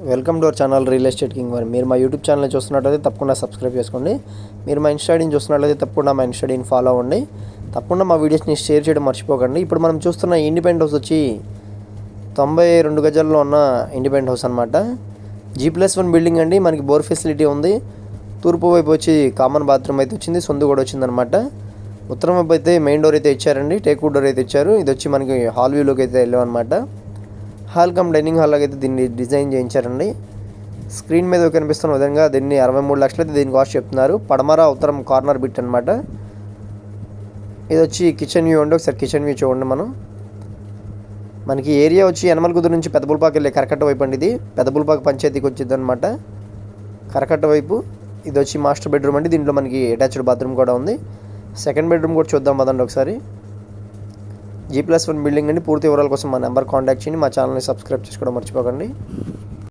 Welcome to our channel real estate king వారి. మీరు మా యూట్యూబ్ ఛానల్ చూస్తున్నట్లయితే తప్పకుండా సబ్స్క్రైబ్ చేసుకోండి. మీరు మా ఇన్స్టా ఐడిని చూస్తున్నట్లయితే తప్పకుండా మా ఇన్స్టా ఐడిని ఫాలో అవ్వండి. తప్పకుండా మా వీడియోస్ని షేర్ చేయడం మర్చిపోకండి. ఇప్పుడు మనం చూస్తున్న ఇండిపెండెంట్ హౌస్ వచ్చి 92 గజాల్లో ఉన్న ఇండిపెండెంట్ హౌస్ అనమాట. G+1 బిల్డింగ్ అండి. మనకి బోర్ ఫెసిలిటీ ఉంది. తూర్పు వైపు వచ్చి కామన్ బాత్రూమ్ అయితే వచ్చింది, సొంత కూడా వచ్చిందనమాట. ఉత్తరం వైపు అయితే మెయిన్ డోర్ అయితే ఇచ్చారండి, టేక్వుడ్ డోర్ అయితే ఇచ్చారు. ఇది వచ్చి మనకి హాల్ వ్యూలోకి అయితే వెళ్ళామన్నమాట. హాల్ కమ్ డైనింగ్ హాల్ అయితే దీన్ని డిజైన్ చేయించారండి. స్క్రీన్ మీద కనిపిస్తున్న విధంగా దీన్ని 63 లక్షలు అయితే దీని కాస్ట్ చెప్తున్నారు. పడమర ఉత్తరం కార్నర్ బిట్ అనమాట. ఇది వచ్చి కిచెన్ వ్యూ అండి. ఒకసారి కిచెన్ వ్యూ చూడండి. మనకి ఏరియా వచ్చి యనమలకుదురు నుంచి పెద్దపుల్పాకు వెళ్ళే కరకట్ట వైపు అండి. ఇది పెద్దపుల్పాకు పంచాయతీకి వచ్చింది అనమాట, కరకట్ట వైపు. ఇది వచ్చి మాస్టర్ బెడ్రూమ్ అండి. దీంట్లో మనకి అటాచ్డ్ బాత్రూమ్ కూడా ఉంది. సెకండ్ బెడ్రూమ్ కూడా చూద్దాం పదండి ఒకసారి. G+1 బిల్డింగ్ అండి. పూర్తి వివరాల కోసం మా నెంబర్ కాంటాక్ట్ చేయండి. మా ఛానల్ని సబ్స్క్రైబ్ చేసుకోవడం మర్చిపోకండి.